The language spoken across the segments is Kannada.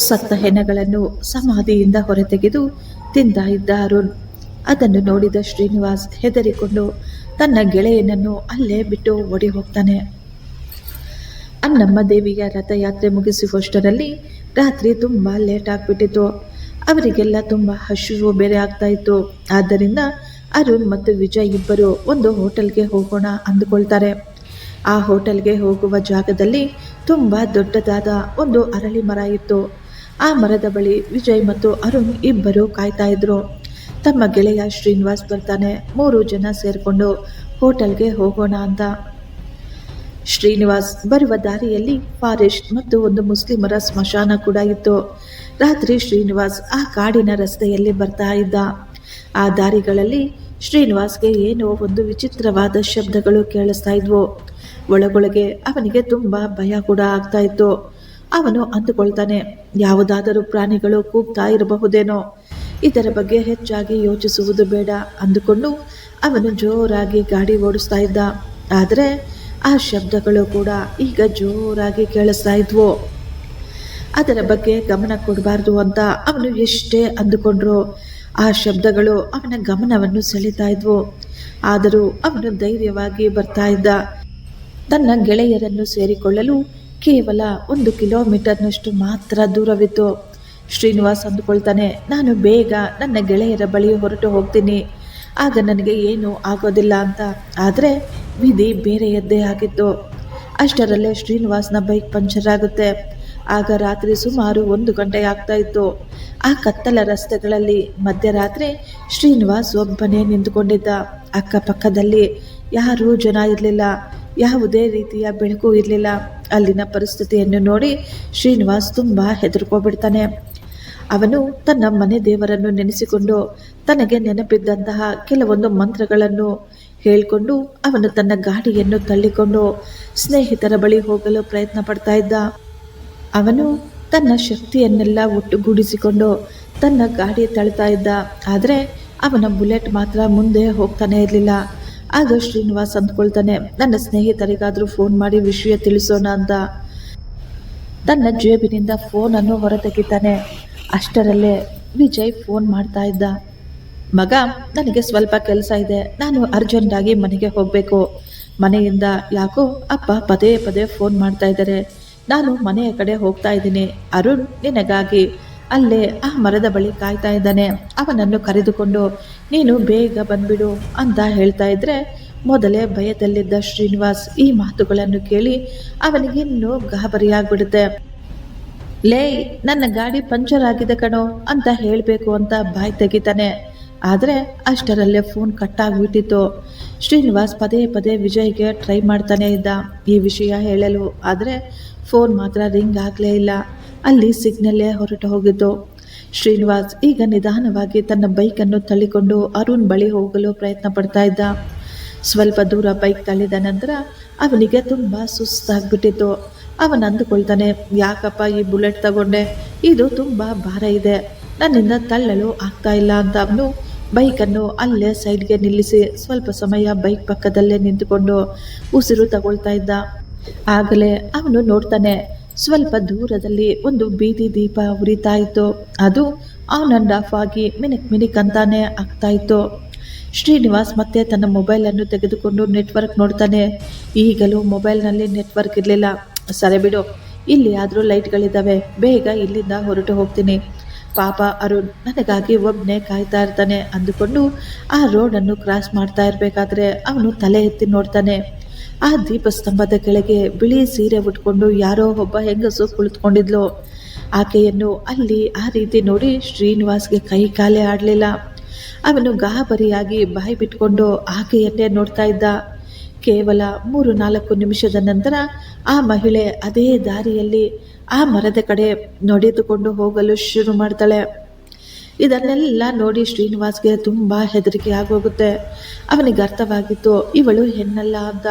ಸತ್ತ ಹೆಣಗಳನ್ನು ಸಮಾಧಿಯಿಂದ ಹೊರತೆಗೆದು ತಿಂದ ಇದ್ದ ಅರುಣ್. ಅದನ್ನು ನೋಡಿದ ಶ್ರೀನಿವಾಸ್ ಹೆದರಿಕೊಂಡು ತನ್ನ ಗೆಳೆಯನನ್ನು ಅಲ್ಲೇ ಬಿಟ್ಟು ಓಡಿ ಹೋಗ್ತಾನೆ. ಅನ್ನಮ್ಮ ದೇವಿಯ ರಥಯಾತ್ರೆ ಮುಗಿಸುವಷ್ಟರಲ್ಲಿ ರಾತ್ರಿ ತುಂಬ ಲೇಟ್ ಆಗಿಬಿಟ್ಟಿತ್ತು. ಅವರಿಗೆಲ್ಲ ತುಂಬ ಹಸಿವು ಬೇರೆ ಆಗ್ತಾ ಇತ್ತು. ಆದ್ದರಿಂದ ಅರುಣ್ ಮತ್ತು ವಿಜಯ್ ಇಬ್ಬರು ಒಂದು ಹೋಟೆಲ್ಗೆ ಹೋಗೋಣ ಅಂದುಕೊಳ್ತಾರೆ. ಆ ಹೋಟೆಲ್ಗೆ ಹೋಗುವ ಜಾಗದಲ್ಲಿ ತುಂಬ ದೊಡ್ಡದಾದ ಒಂದು ಅರಳಿ ಮರ ಇತ್ತು. ಆ ಮರದ ಬಳಿ ವಿಜಯ್ ಮತ್ತು ಅರುಣ್ ಇಬ್ಬರು ಕಾಯ್ತಾ ಇದ್ರು. ತಮ್ಮ ಗೆಳೆಯ ಶ್ರೀನಿವಾಸ್ ಬರ್ತಾನೆ. 3 ಜನ ಸೇರಿಕೊಂಡು ಹೋಟೆಲ್ಗೆ ಹೋಗೋಣ ಅಂತ. ಶ್ರೀನಿವಾಸ್ ಬರುವ ದಾರಿಯಲ್ಲಿ ಫಾರೆಸ್ಟ್ ಮತ್ತು ಒಂದು ಮುಸ್ಲಿಮರ ಸ್ಮಶಾನ ಕೂಡ ಇತ್ತು. ರಾತ್ರಿ ಶ್ರೀನಿವಾಸ್ ಆ ಕಾಡಿನ ರಸ್ತೆಯಲ್ಲಿ ಬರ್ತಾ ಇದ್ದ. ಆ ದಾರಿಗಳಲ್ಲಿ ಶ್ರೀನಿವಾಸ್ಗೆ ಏನೋ ಒಂದು ವಿಚಿತ್ರವಾದ ಶಬ್ದಗಳು ಕೇಳಿಸ್ತಾ ಇದ್ವು. ಒಳಗೊಳಗೆ ಅವನಿಗೆ ತುಂಬ ಭಯ ಕೂಡ ಆಗ್ತಾ ಇತ್ತು. ಅವನು ಅಂದುಕೊಳ್ತಾನೆ, ಯಾವುದಾದರೂ ಪ್ರಾಣಿಗಳು ಕೂಗ್ತಾ ಇರಬಹುದೇನೋ, ಇದರ ಬಗ್ಗೆ ಹೆಚ್ಚಾಗಿ ಯೋಚಿಸುವುದು ಬೇಡ ಅಂದುಕೊಂಡು ಅವನು ಜೋರಾಗಿ ಗಾಡಿ ಓಡಿಸ್ತಾ ಇದ್ದ. ಆದರೆ ಆ ಶಬ್ದಗಳು ಕೂಡ ಈಗ ಜೋರಾಗಿ ಕೇಳಿಸ್ತಾ ಇದ್ವು. ಅದರ ಬಗ್ಗೆ ಗಮನ ಕೊಡಬಾರ್ದು ಅಂತ ಅವನು ಎಷ್ಟೇ ಅಂದುಕೊಂಡ್ರು ಆ ಶಬ್ದಗಳು ಅವನ ಗಮನವನ್ನು ಸೆಳೀತಾ ಇದ್ವು. ಆದರೂ ಅವನು ಧೈರ್ಯವಾಗಿ ಬರ್ತಾ ಇದ್ದ. ತನ್ನ ಗೆಳೆಯರನ್ನು ಸೇರಿಕೊಳ್ಳಲು ಕೇವಲ 1 ಕಿಲೋಮೀಟರ್ನಷ್ಟು ಮಾತ್ರ ದೂರವಿತ್ತು. ಶ್ರೀನಿವಾಸ್ ಅಂದುಕೊಳ್ತಾನೆ, ನಾನು ಬೇಗ ನನ್ನ ಗೆಳೆಯರ ಬಳಿ ಹೊರಟು ಹೋಗ್ತೀನಿ, ಆಗ ನನಗೆ ಏನೂ ಆಗೋದಿಲ್ಲ ಅಂತ. ಆದರೆ ವಿಧಿ ಬೇರೆಯದ್ದೇ ಆಗಿತ್ತು. ಅಷ್ಟರಲ್ಲೇ ಶ್ರೀನಿವಾಸ್ನ ಬೈಕ್ ಪಂಚರ್ ಆಗುತ್ತೆ. ಆಗ ರಾತ್ರಿ ಸುಮಾರು 1 ಗಂಟೆ ಆಗ್ತಾ ಇತ್ತು. ಆ ಕತ್ತಲ ರಸ್ತೆಗಳಲ್ಲಿ ಮಧ್ಯರಾತ್ರಿ ಶ್ರೀನಿವಾಸ್ ಒಬ್ಬನೇ ನಿಂತುಕೊಂಡಿದ್ದ. ಅಕ್ಕಪಕ್ಕದಲ್ಲಿ ಯಾರೂ ಜನ ಇರಲಿಲ್ಲ, ಯಾವುದೇ ರೀತಿಯ ಬೆಳಕು ಇರಲಿಲ್ಲ. ಅಲ್ಲಿನ ಪರಿಸ್ಥಿತಿಯನ್ನು ನೋಡಿ ಶ್ರೀನಿವಾಸ್ ತುಂಬ ಹೆದರ್ಕೊಬಿಡ್ತಾನೆ. ಅವನು ತನ್ನ ಮನೆ ದೇವರನ್ನು ನೆನೆಸಿಕೊಂಡು ತನಗೆ ನೆನಪಿದ್ದಂತಹ ಕೆಲವೊಂದು ಮಂತ್ರಗಳನ್ನು ಹೇಳಿಕೊಂಡು ಅವನು ತನ್ನ ಗಾಡಿಯನ್ನು ತಳ್ಳಿಕೊಂಡು ಸ್ನೇಹಿತರ ಬಳಿ ಹೋಗಲು ಪ್ರಯತ್ನ ಪಡ್ತಾ ಇದ್ದ. ಅವನು ತನ್ನ ಶಕ್ತಿಯನ್ನೆಲ್ಲ ಒಟ್ಟುಗೂಡಿಸಿಕೊಂಡು ತನ್ನ ಗಾಡಿ ತಳ್ತಾ ಇದ್ದ. ಆದರೆ ಅವನ ಬುಲೆಟ್ ಮಾತ್ರ ಮುಂದೆ ಹೋಗ್ತಾನೆ ಇರಲಿಲ್ಲ. ಆಗ ಶ್ರೀನಿವಾಸ್ ಅಂದ್ಕೊಳ್ತಾನೆ, ನನ್ನ ಸ್ನೇಹಿತರಿಗಾದರೂ ಫೋನ್ ಮಾಡಿ ವಿಷಯ ತಿಳಿಸೋಣ ಅಂತ. ತನ್ನ ಜೇಬಿನಿಂದ ಫೋನನ್ನು ಹೊರತೆಗಿತಾನೆ. ಅಷ್ಟರಲ್ಲೇ ವಿಜಯ್ ಫೋನ್ ಮಾಡ್ತಾ ಇದ್ದ. ಮಗ, ನನಗೆ ಸ್ವಲ್ಪ ಕೆಲಸ ಇದೆ, ನಾನು ಅರ್ಜೆಂಟಾಗಿ ಮನೆಗೆ ಹೋಗಬೇಕು. ಮನೆಯಿಂದ ಯಾಕೋ ಅಪ್ಪ ಪದೇ ಪದೇ ಫೋನ್ ಮಾಡ್ತಾ ಇದ್ದಾರೆ. ನಾನು ಮನೆಯ ಕಡೆ ಹೋಗ್ತಾ ಇದ್ದೀನಿ. ಅರುಣ್ ನಿನಗಾಗಿ ಅಲ್ಲೇ ಆ ಮರದ ಬಳಿ ಕಾಯ್ತಾ ಇದ್ದಾನೆ. ಅವನನ್ನು ಕರೆದುಕೊಂಡು ನೀನು ಬೇಗ ಬಂದ್ಬಿಡು ಅಂತ ಹೇಳ್ತಾ ಇದ್ರೆ ಮೊದಲೇ ಭಯದಲ್ಲಿದ್ದ ಶ್ರೀನಿವಾಸ್ ಈ ಮಾತುಗಳನ್ನು ಕೇಳಿ ಅವನಿಗಿನ್ನೂ ಗಾಬರಿಯಾಗ್ಬಿಡುತ್ತೆ. ಲೇ, ನನ್ನ ಗಾಡಿ ಪಂಚರ್ ಆಗಿದೆ ಕಣೋ ಅಂತ ಹೇಳಬೇಕು ಅಂತ ಬಾಯಿ ತೆಗಿತಾನೆ. ಆದರೆ ಅಷ್ಟರಲ್ಲೇ ಫೋನ್ ಕಟ್ಟಾಗ್ಬಿಟ್ಟಿತ್ತು. ಶ್ರೀನಿವಾಸ್ ಪದೇ ಪದೇ ವಿಜಯ್ಗೆ ಟ್ರೈ ಮಾಡ್ತಾನೆ ಇದ್ದ ಈ ವಿಷಯ ಹೇಳಲು. ಆದರೆ ಫೋನ್ ಮಾತ್ರ ರಿಂಗ್ ಆಗಲೇ ಇಲ್ಲ. ಅಲ್ಲಿ ಸಿಗ್ನಲ್ಲೇ ಹೊರಟು ಹೋಗಿತ್ತು. ಶ್ರೀನಿವಾಸ್ ಈಗ ನಿಧಾನವಾಗಿ ತನ್ನ ಬೈಕನ್ನು ತಳ್ಳಿಕೊಂಡು ಅರುಣ್ ಬಳಿ ಹೋಗಲು ಪ್ರಯತ್ನ ಪಡ್ತಾ ಇದ್ದ. ಸ್ವಲ್ಪ ದೂರ ಬೈಕ್ ತಳ್ಳಿದ ನಂತರ ಅವನಿಗೆ ತುಂಬ ಸುಸ್ತಾಗ್ಬಿಟ್ಟಿತ್ತು. ಅವನು ಅಂದುಕೊಳ್ತಾನೆ, ಯಾಕಪ್ಪ ಈ ಬುಲೆಟ್ ತಗೊಂಡೆ, ಇದು ತುಂಬ ಭಾರ ಇದೆ, ನನ್ನಿಂದ ತಳ್ಳಲು ಆಗ್ತಾ ಇಲ್ಲ ಅಂತ ಅವನು ಬೈಕನ್ನು ಅಲ್ಲೇ ಸೈಡ್ಗೆ ನಿಲ್ಲಿಸಿ ಸ್ವಲ್ಪ ಸಮಯ ಬೈಕ್ ಪಕ್ಕದಲ್ಲೇ ನಿಂತುಕೊಂಡು ಉಸಿರು ತಗೊಳ್ತಾ ಇದ್ದ. ಆಗಲೇ ಅವನು ನೋಡ್ತಾನೆ, ಸ್ವಲ್ಪ ದೂರದಲ್ಲಿ ಒಂದು ಬೀದಿ ದೀಪ ಉರಿತಾ ಇತ್ತು. ಅದು ಆನ್ ಆ್ಯಂಡ್ ಆಫ್ ಆಗಿ ಮಿನಿಕ್ ಅಂತಾನೆ ಆಗ್ತಾ ಇತ್ತು. ಶ್ರೀನಿವಾಸ್ ಮತ್ತೆ ತನ್ನ ಮೊಬೈಲನ್ನು ತೆಗೆದುಕೊಂಡು ನೆಟ್ವರ್ಕ್ ನೋಡ್ತಾನೆ. ಈಗಲೂ ಮೊಬೈಲ್ನಲ್ಲಿ ನೆಟ್ವರ್ಕ್ ಇರಲಿಲ್ಲ. ಸರಿ ಬಿಡು, ಇಲ್ಲಿ ಆದರೂ ಲೈಟ್ಗಳಿದ್ದಾವೆ, ಬೇಗ ಇಲ್ಲಿಂದ ಹೊರಟು ಹೋಗ್ತೀನಿ. ಪಾಪ ಅರುಣ್ ನನಗಾಗಿ ಒಬ್ಬನೇ ಕಾಯ್ತಾ ಇರ್ತಾನೆ ಅಂದುಕೊಂಡು ಆ ರೋಡನ್ನು ಕ್ರಾಸ್ ಮಾಡ್ತಾ ಇರಬೇಕಾದ್ರೆ ಅವನು ತಲೆ ಎತ್ತಿ ನೋಡ್ತಾನೆ. ಆ ದೀಪಸ್ತಂಭದ ಕೆಳಗೆ ಬಿಳಿ ಸೀರೆ ಉಟ್ಕೊಂಡು ಯಾರೋ ಒಬ್ಬ ಹೆಂಗಸು ಕುಳಿತುಕೊಂಡಿದ್ಲು. ಆಕೆಯನ್ನು ಅಲ್ಲಿ ಆ ರೀತಿ ನೋಡಿ ಶ್ರೀನಿವಾಸ್ಗೆ ಕೈ ಕಾಲೇ ಆಡಲಿಲ್ಲ. ಅವನು ಗಾಬರಿಯಾಗಿ ಬಾಯಿ ಬಿಟ್ಕೊಂಡು ಆಕೆಯನ್ನೇ ನೋಡ್ತಾ ಇದ್ದ. ಕೇವಲ 3-4 ನಿಮಿಷದ ನಂತರ ಆ ಮಹಿಳೆ ಅದೇ ದಾರಿಯಲ್ಲಿ ಆ ಮರದ ಕಡೆ ನಡೆದುಕೊಂಡು ಹೋಗಲು ಶುರು ಮಾಡ್ತಾಳೆ. ಇದನ್ನೆಲ್ಲ ನೋಡಿ ಶ್ರೀನಿವಾಸ್ಗೆ ತುಂಬ ಹೆದರಿಕೆ ಆಗೋಗುತ್ತೆ. ಅವನಿಗೆ ಅರ್ಥವಾಗಿತ್ತು, ಇವಳು ಹೆಣ್ಣಲ್ಲ ಅಂತ.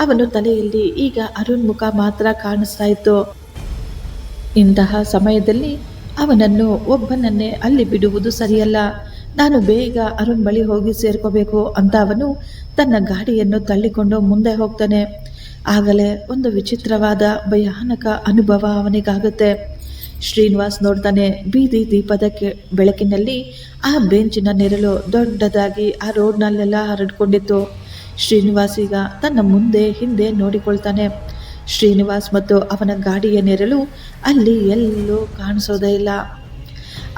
ಅವನು ತಲೆಯಲ್ಲಿ ಈಗ ಅರುಣ್ ಮುಖ ಮಾತ್ರ ಕಾಣಿಸ್ತಾ ಇತ್ತು. ಇಂತಹ ಸಮಯದಲ್ಲಿ ಅವನನ್ನು ಒಬ್ಬನನ್ನೇ ಅಲ್ಲಿ ಬಿಡುವುದು ಸರಿಯಲ್ಲ. ನಾನು ಬೇಗ ಅರುಣ್ ಬಳಿ ಹೋಗಿ ಸೇರ್ಕೋಬೇಕು ಅಂತ ಅವನು ತನ್ನ ಗಾಡಿಯನ್ನು ತಳ್ಳಿಕೊಂಡು ಮುಂದೆ ಹೋಗ್ತಾನೆ. ಆಗಲೇ ಒಂದು ವಿಚಿತ್ರವಾದ ಭಯಾನಕ ಅನುಭವ ಅವನಿಗಾಗುತ್ತೆ. ಶ್ರೀನಿವಾಸ್ ನೋಡ್ತಾನೆ, ಬೀದಿ ದೀಪದ ಬೆಳಕಿನಲ್ಲಿ ಆ ಬೆಂಚಿನ ನೆರಳು ದೊಡ್ಡದಾಗಿ ಆ ರೋಡ್ನಲ್ಲೆಲ್ಲ ಹರಡ್ಕೊಂಡಿತ್ತು. ಶ್ರೀನಿವಾಸ್ ಈಗ ತನ್ನ ಮುಂದೆ ಹಿಂದೆ ನೋಡಿಕೊಳ್ತಾನೆ. ಶ್ರೀನಿವಾಸ್ ಮತ್ತು ಅವನ ಗಾಡಿಯ ನೆರಳು ಅಲ್ಲಿ ಎಲ್ಲೂ ಕಾಣಿಸೋದೇ ಇಲ್ಲ.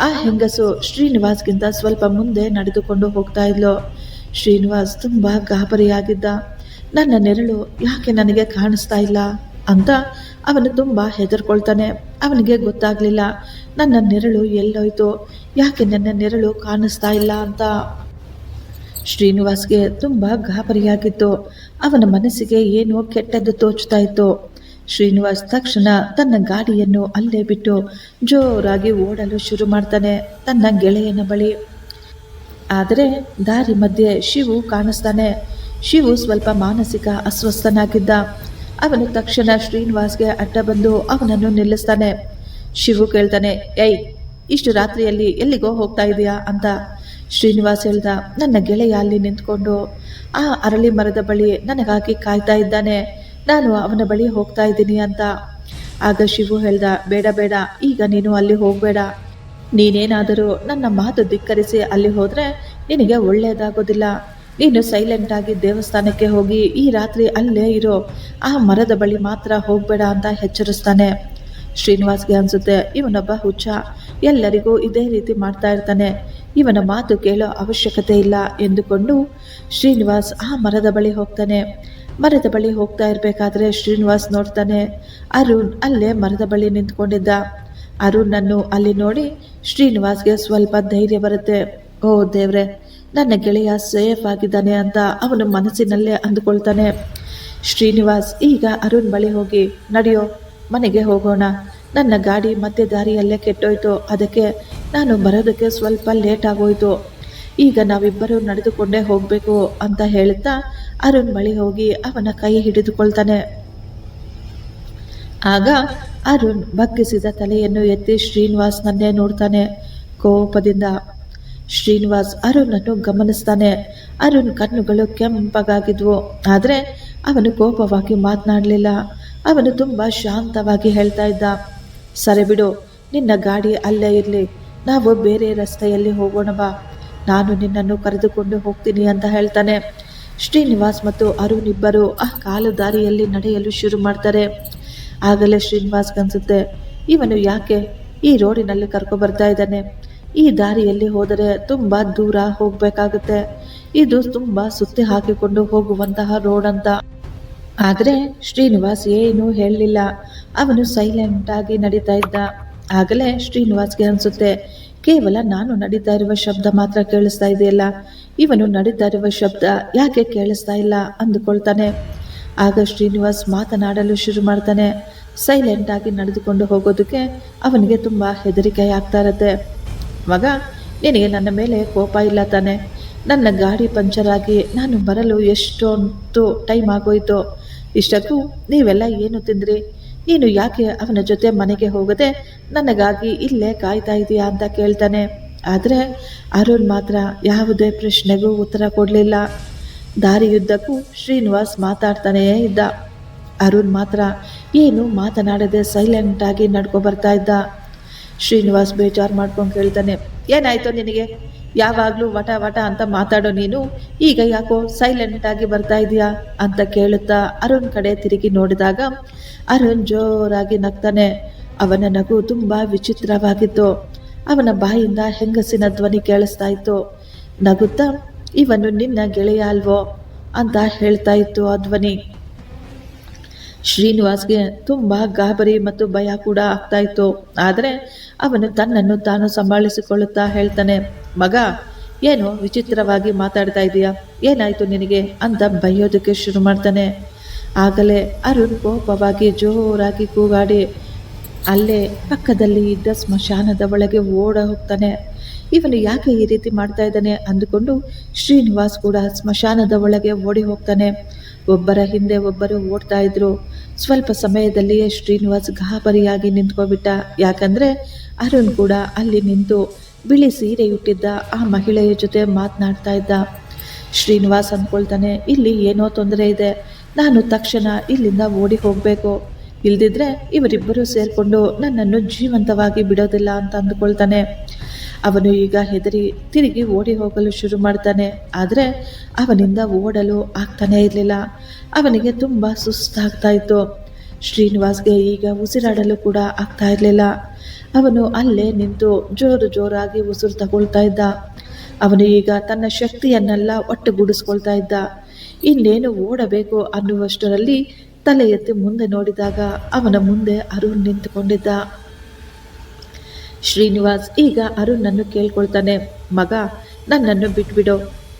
ಆ ಹೆಂಗಸು ಶ್ರೀನಿವಾಸ್ಗಿಂತ ಸ್ವಲ್ಪ ಮುಂದೆ ನಡೆದುಕೊಂಡು ಹೋಗ್ತಾ ಇದ್ಲು. ಶ್ರೀನಿವಾಸ್ ತುಂಬ ಗಾಬರಿಯಾಗಿದ್ದ. ನನ್ನ ನೆರಳು ಯಾಕೆ ನನಗೆ ಕಾಣಿಸ್ತಾ ಇಲ್ಲ ಅಂತ ಅವನು ತುಂಬ ಹೆದರ್ಕೊಳ್ತಾನೆ. ಅವನಿಗೆ ಗೊತ್ತಾಗಲಿಲ್ಲ ನನ್ನ ನೆರಳು ಎಲ್ಲೋಯ್ತು, ಯಾಕೆ ನನ್ನ ನೆರಳು ಕಾಣಿಸ್ತಾ ಇಲ್ಲ ಅಂತ. ಶ್ರೀನಿವಾಸ್ಗೆ ತುಂಬ ಗಾಬರಿಯಾಗಿತ್ತು. ಅವನ ಮನಸ್ಸಿಗೆ ಏನೋ ಕೆಟ್ಟದ್ದು ತೋಚ್ತಾ ಇತ್ತು. ಶ್ರೀನಿವಾಸ್ ತಕ್ಷಣ ತನ್ನ ಗಾಡಿಯನ್ನು ಅಲ್ಲೇ ಬಿಟ್ಟು ಜೋರಾಗಿ ಓಡಲು ಶುರು ಮಾಡ್ತಾನೆ ತನ್ನ ಗೆಳೆಯನ ಬಳಿ. ಆದರೆ ದಾರಿ ಮಧ್ಯೆ ಶಿವು ಕಾಣಿಸ್ತಾನೆ. ಶಿವು ಸ್ವಲ್ಪ ಮಾನಸಿಕ ಅಸ್ವಸ್ಥನಾಗಿದ್ದ. ಅವನು ತಕ್ಷಣ ಶ್ರೀನಿವಾಸ್ಗೆ ಅಡ್ಡ ಬಂದು ಅವನನ್ನು ನಿಲ್ಲಿಸ್ತಾನೆ. ಶಿವು ಕೇಳ್ತಾನೆ, ಏಯ್, ಇಷ್ಟು ರಾತ್ರಿಯಲ್ಲಿ ಎಲ್ಲಿಗೋ ಹೋಗ್ತಾ ಇದೆಯಾ ಅಂತ. ಶ್ರೀನಿವಾಸ್ ಹೇಳ್ದ, ನನ್ನ ಗೆಳೆಯ ಅಲ್ಲಿ ನಿಂತ್ಕೊಂಡು ಆ ಅರಳಿ ಮರದ ಬಳಿ ನನಗಾಗಿ ಕಾಯ್ತಾ ಇದ್ದಾನೆ, ನಾನು ಅವನ ಬಳಿ ಹೋಗ್ತಾ ಇದ್ದೀನಿ ಅಂತ. ಆಗ ಶಿವು ಹೇಳ್ದ, ಬೇಡ ಬೇಡ, ಈಗ ನೀನು ಅಲ್ಲಿ ಹೋಗಬೇಡ. ನೀನೇನಾದರೂ ನನ್ನ ಮಾತು ಧಿಕ್ಕರಿಸಿ ಅಲ್ಲಿ ಹೋದರೆ ನಿನಗೆ ಒಳ್ಳೆಯದಾಗೋದಿಲ್ಲ. ನೀನು ಸೈಲೆಂಟಾಗಿ ದೇವಸ್ಥಾನಕ್ಕೆ ಹೋಗಿ ಈ ರಾತ್ರಿ ಅಲ್ಲೇ ಇರೋ, ಆ ಮರದ ಬಳಿ ಮಾತ್ರ ಹೋಗಬೇಡ ಅಂತ ಎಚ್ಚರಿಸ್ತಾನೆ. ಶ್ರೀನಿವಾಸ್ಗೆ ಅನಿಸುತ್ತೆ, ಇವನೊಬ್ಬ ಹುಚ್ಚ, ಎಲ್ಲರಿಗೂ ಇದೇ ರೀತಿ ಮಾಡ್ತಾ ಇರ್ತಾನೆ, ಇವನ ಮಾತು ಕೇಳೋ ಅವಶ್ಯಕತೆ ಇಲ್ಲ ಎಂದುಕೊಂಡು ಶ್ರೀನಿವಾಸ್ ಆ ಮರದ ಬಳಿ ಹೋಗ್ತಾನೆ. ಮರದ ಬಳಿ ಹೋಗ್ತಾ ಇರಬೇಕಾದ್ರೆ ಶ್ರೀನಿವಾಸ್ ನೋಡ್ತಾನೆ, ಅರುಣ್ ಅಲ್ಲೇ ಮರದ ಬಳಿ ನಿಂತ್ಕೊಂಡಿದ್ದ. ಅರುಣನ್ನು ಅಲ್ಲಿ ನೋಡಿ ಶ್ರೀನಿವಾಸ್ಗೆ ಸ್ವಲ್ಪ ಧೈರ್ಯ ಬರುತ್ತೆ. ಓ ದೇವ್ರೆ, ನನ್ನ ಗೆಳೆಯ ಸೇಫ್ ಆಗಿದ್ದಾನೆ ಅಂತ ಅವನು ಮನಸ್ಸಿನಲ್ಲೇ ಅಂದುಕೊಳ್ತಾನೆ. ಶ್ರೀನಿವಾಸ್ ಈಗ ಅರುಣ್ ಬಳಿ ಹೋಗಿ, ನಡೆಯೋ ಮನೆಗೆ ಹೋಗೋಣ, ನನ್ನ ಗಾಡಿ ಮಧ್ಯೆ ದಾರಿಯಲ್ಲೇ ಕೆಟ್ಟೋಯ್ತು, ಅದಕ್ಕೆ ನಾನು ಬರೋದಕ್ಕೆ ಸ್ವಲ್ಪ ಲೇಟ್ ಆಗೋಯ್ತು, ಈಗ ನಾವಿಬ್ಬರು ನಡೆದುಕೊಂಡೇ ಹೋಗಬೇಕು ಅಂತ ಹೇಳುತ್ತಾ ಅರುಣ್ ಬಳಿ ಹೋಗಿ ಅವನ ಕೈ ಹಿಡಿದುಕೊಳ್ತಾನೆ. ಆಗ ಅರುಣ್ ಬಗ್ಗಿಸಿದ ತಲೆಯನ್ನು ಎತ್ತಿ ಶ್ರೀನಿವಾಸ್ನನ್ನೇ ನೋಡ್ತಾನೆ ಕೋಪದಿಂದ. ಶ್ರೀನಿವಾಸ್ ಅರುಣನ್ನು ಗಮನಿಸ್ತಾನೆ. ಅರುಣ್ ಕಣ್ಣುಗಳು ಕೆಂಪಗಾಗಿದ್ವು, ಆದರೆ ಅವನು ಕೋಪವಾಗಿ ಮಾತನಾಡಲಿಲ್ಲ. ಅವನು ತುಂಬ ಶಾಂತವಾಗಿ ಹೇಳ್ತಾ ಇದ್ದ, ಸರಿ ಬಿಡು, ನಿನ್ನ ಗಾಡಿ ಅಲ್ಲೇ ಇರಲಿ, ನಾವು ಬೇರೆ ರಸ್ತೆಯಲ್ಲಿ ಹೋಗೋಣ ಬಾ, ನಾನು ನಿನ್ನನ್ನು ಕರೆದುಕೊಂಡು ಹೋಗ್ತೀನಿ ಅಂತ ಹೇಳ್ತಾನೆ. ಶ್ರೀನಿವಾಸ್ ಮತ್ತು ಅರುಣ್ ಇಬ್ಬರು ಆ ಕಾಲು ದಾರಿಯಲ್ಲಿ ನಡೆಯಲು ಶುರು ಮಾಡ್ತಾರೆ. ಆಗಲೇ ಶ್ರೀನಿವಾಸ್ಗನ್ಸುತ್ತೆ, ಇವನು ಯಾಕೆ ಈ ರೋಡಿನಲ್ಲಿ ಕರ್ಕೊಬರ್ತಾ ಇದ್ದಾನೆ, ಈ ದಾರಿಯಲ್ಲಿ ಹೋದರೆ ತುಂಬ ದೂರ ಹೋಗಬೇಕಾಗುತ್ತೆ, ಇದು ತುಂಬ ಸುತ್ತಿ ಹಾಕಿಕೊಂಡು ಹೋಗುವಂತಹ ರೋಡ್ ಅಂತ. ಆದರೆ ಶ್ರೀನಿವಾಸ್ ಏನೂ ಹೇಳಲಿಲ್ಲ, ಅವನು ಸೈಲೆಂಟಾಗಿ ನಡೀತಾ ಇದ್ದ. ಆಗಲೇ ಶ್ರೀನಿವಾಸ್ಗೆ ಅನಿಸುತ್ತೆ, ಕೇವಲ ನಾನು ನಡೀತಾ ಇರುವ ಶಬ್ದ ಮಾತ್ರ ಕೇಳಿಸ್ತಾ ಇದೆಯಲ್ಲ, ಇವನು ನಡೀತಾ ಇರುವ ಶಬ್ದ ಯಾಕೆ ಕೇಳಿಸ್ತಾ ಇಲ್ಲ ಅಂದುಕೊಳ್ತಾನೆ. ಆಗ ಶ್ರೀನಿವಾಸ್ ಮಾತನಾಡಲು ಶುರು ಮಾಡ್ತಾನೆ. ಸೈಲೆಂಟಾಗಿ ನಡೆದುಕೊಂಡು ಹೋಗೋದಕ್ಕೆ ಅವನಿಗೆ ತುಂಬ ಹೆದರಿಕೆ ಆಗ್ತಾ ಇರುತ್ತೆ. ಮಗ, ನಿನಗೆ ನನ್ನ ಮೇಲೆ ಕೋಪ ಇಲ್ಲ ತಾನೆ? ನನ್ನ ಗಾಡಿ ಪಂಚರ್ ಆಗಿ ನಾನು ಬರಲು ಎಷ್ಟೊಂದು ಟೈಮ್ ಆಗೋಯ್ತು, ಇಷ್ಟಕ್ಕೂ ನೀವೆಲ್ಲ ಏನು ತಿಂದ್ರಿ? ನೀನು ಯಾಕೆ ಅವನ ಜೊತೆ ಮನೆಗೆ ಹೋಗದೆ ನನಗಾಗಿ ಇಲ್ಲೇ ಕಾಯ್ತಾ ಇದೀಯಾ ಅಂತ ಕೇಳ್ತಾನೆ. ಆದರೆ ಅರುಣ್ ಮಾತ್ರ ಯಾವುದೇ ಪ್ರಶ್ನೆಗೂ ಉತ್ತರ ಕೊಡಲಿಲ್ಲ. ದಾರಿಯುದ್ದಕ್ಕೂ ಶ್ರೀನಿವಾಸ್ ಮಾತಾಡ್ತಾನೇ ಇದ್ದ. ಅರುಣ್ ಮಾತ್ರ ಏನು ಮಾತನಾಡದೆ ಸೈಲೆಂಟಾಗಿ ನಡ್ಕೊ ಬರ್ತಾ ಇದ್ದ. ಶ್ರೀನಿವಾಸ್ ಬೇಜಾರು ಮಾಡ್ಕೊಂಡು ಕೇಳ್ತಾನೆ, ಏನಾಯ್ತು ನಿನಗೆ? ಯಾವಾಗಲೂ ವಟ ವಟ ಅಂತ ಮಾತಾಡೋ ನೀನು ಈಗ ಯಾಕೋ ಸೈಲೆಂಟಾಗಿ ಬರ್ತಾ ಇದೆಯಾ ಅಂತ ಕೇಳುತ್ತಾ ಅರುಣ್ ಕಡೆ ತಿರುಗಿ ನೋಡಿದಾಗ ಅರುಣ್ ಜೋರಾಗಿ ನಗ್ತಾನೆ. ಅವನ ನಗು ತುಂಬ ವಿಚಿತ್ರವಾಗಿತ್ತು. ಅವನ ಬಾಯಿಂದ ಹೆಂಗಸಿನ ಧ್ವನಿ ಕೇಳಿಸ್ತಾ ಇತ್ತು. ನಗುತ್ತಾ, ಇವನು ನಿನ್ನ ಗೆಳೆಯ ಅಲ್ವೋ ಅಂತ ಹೇಳ್ತಾ ಇತ್ತು ಆ ಧ್ವನಿ. ಶ್ರೀನಿವಾಸ್ಗೆ ತುಂಬ ಗಾಬರಿ ಮತ್ತು ಭಯ ಕೂಡ ಆಗ್ತಾ ಇತ್ತು. ಆದರೆ ಅವನು ತನ್ನನ್ನು ತಾನು ಸಂಭಾಳಿಸಿಕೊಳ್ಳುತ್ತಾ ಹೇಳ್ತಾನೆ, ಮಗ, ಏನು ವಿಚಿತ್ರವಾಗಿ ಮಾತಾಡ್ತಾ ಇದೀಯಾ, ಏನಾಯಿತು ನಿನಗೆ ಅಂತ ಬೈಯೋದಕ್ಕೆ ಶುರು ಮಾಡ್ತಾನೆ. ಆಗಲೇ ಅರುಣ್ ಕೋಪವಾಗಿ ಜೋರಾಗಿ ಕೂಗಾಡಿ ಅಲ್ಲೇ ಪಕ್ಕದಲ್ಲಿ ಇದ್ದ ಸ್ಮಶಾನದ ಒಳಗೆ ಓಡ ಹೋಗ್ತಾನೆ. ಇವನು ಯಾಕೆ ಈ ರೀತಿ ಮಾಡ್ತಾ ಇದ್ದಾನೆ ಅಂದುಕೊಂಡು ಶ್ರೀನಿವಾಸ್ ಕೂಡ ಸ್ಮಶಾನದ ಒಳಗೆ ಓಡಿ ಹೋಗ್ತಾನೆ. ಒಬ್ಬರ ಹಿಂದೆ ಒಬ್ಬರು ಓಡ್ತಾ ಇದ್ರು. ಸ್ವಲ್ಪ ಸಮಯದಲ್ಲಿಯೇ ಶ್ರೀನಿವಾಸ್ ಗಾಬರಿಯಾಗಿ ನಿಂತ್ಕೊಬಿಟ್ಟ. ಯಾಕಂದರೆ ಅರುಣ್ ಕೂಡ ಅಲ್ಲಿ ನಿಂತು ಬಿಳಿ ಸೀರೆಯುಟ್ಟಿದ್ದ ಆ ಮಹಿಳೆಯ ಜೊತೆ ಮಾತನಾಡ್ತಾ ಇದ್ದ. ಶ್ರೀನಿವಾಸ್ ಅಂದ್ಕೊಳ್ತಾನೆ, ಇಲ್ಲಿ ಏನೋ ತೊಂದರೆ ಇದೆ, ನಾನು ತಕ್ಷಣ ಇಲ್ಲಿಂದ ಓಡಿ ಹೋಗಬೇಕು, ಇಲ್ದಿದ್ರೆ ಇವರಿಬ್ಬರೂ ಸೇರಿಕೊಂಡು ನನ್ನನ್ನು ಜೀವಂತವಾಗಿ ಬಿಡೋದಿಲ್ಲ ಅಂತ ಅಂದುಕೊಳ್ತಾನೆ. ಅವನು ಈಗ ಹೆದರಿ ತಿರುಗಿ ಓಡಿ ಹೋಗಲು ಶುರು ಮಾಡ್ತಾನೆ. ಆದರೆ ಅವನಿಂದ ಓಡಲು ಆಗ್ತಾನೇ ಇರಲಿಲ್ಲ. ಅವನಿಗೆ ತುಂಬ ಸುಸ್ತಾಗ್ತಾ ಇತ್ತು. ಶ್ರೀನಿವಾಸ್ಗೆ ಈಗ ಉಸಿರಾಡಲು ಕೂಡ ಆಗ್ತಾ ಇರಲಿಲ್ಲ. ಅವನು ಅಲ್ಲೇ ನಿಂತು ಜೋರಾಗಿ ಉಸಿರು ತಗೊಳ್ತಾ ಇದ್ದ. ಅವನು ಈಗ ತನ್ನ ಶಕ್ತಿಯನ್ನೆಲ್ಲ ಒಟ್ಟುಗೂಡಿಸ್ಕೊಳ್ತಾ ಇದ್ದ. ಇನ್ನೇನು ಓಡಬೇಕು ಅನ್ನುವಷ್ಟರಲ್ಲಿ ತಲೆ ಎತ್ತಿ ಮುಂದೆ ನೋಡಿದಾಗ ಅವನ ಮುಂದೆ ಅರುಣ್ ನಿಂತುಕೊಂಡಿದ್ದ. ಶ್ರೀನಿವಾಸ್ ಈಗ ಅರುಣನ್ನು ಕೇಳ್ಕೊಳ್ತಾನೆ, ಮಗ, ನನ್ನನ್ನು ಬಿಟ್ಬಿಡು,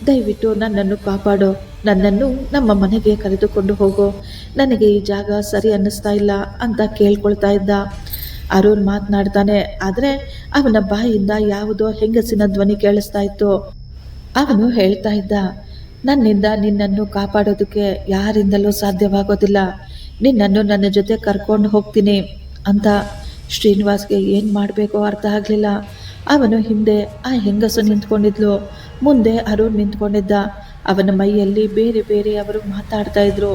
ದಯವಿಟ್ಟು ನನ್ನನ್ನು ಕಾಪಾಡೋ, ನನ್ನನ್ನು ನಮ್ಮ ಮನೆಗೆ ಕರೆದುಕೊಂಡು ಹೋಗೋ, ನನಗೆ ಈ ಜಾಗ ಸರಿ ಅನ್ನಿಸ್ತಾ ಇಲ್ಲ ಅಂತ ಕೇಳ್ಕೊಳ್ತಾ ಇದ್ದ. ಅರುಣ್ ಮಾತನಾಡ್ತಾನೆ. ಆದರೆ ಅವನ ಬಾಯಿಂದ ಯಾವುದೋ ಹೆಂಗಸಿನ ಧ್ವನಿ ಕೇಳಿಸ್ತಾ ಇತ್ತು. ಅವನು ಹೇಳ್ತಾ ಇದ್ದ, ನನ್ನಿಂದ ನಿನ್ನನ್ನು ಕಾಪಾಡೋದಕ್ಕೆ ಯಾರಿಂದಲೂ ಸಾಧ್ಯವಾಗೋದಿಲ್ಲ, ನಿನ್ನನ್ನು ನನ್ನ ಜೊತೆ ಕರ್ಕೊಂಡು ಹೋಗ್ತೀನಿ ಅಂತ. ಶ್ರೀನಿವಾಸ್ಗೆ ಏನು ಮಾಡಬೇಕೋ ಅರ್ಥ ಆಗಲಿಲ್ಲ. ಅವನು ಹಿಂದೆ ಆ ಹೆಂಗಸು ನಿಂತ್ಕೊಂಡಿದ್ಲು, ಮುಂದೆ ಅರುಣ್ ನಿಂತ್ಕೊಂಡಿದ್ದ. ಅವನ ಮೈಯಲ್ಲಿ ಬೇರೆ ಅವರು ಮಾತಾಡ್ತಾ ಇದ್ರು.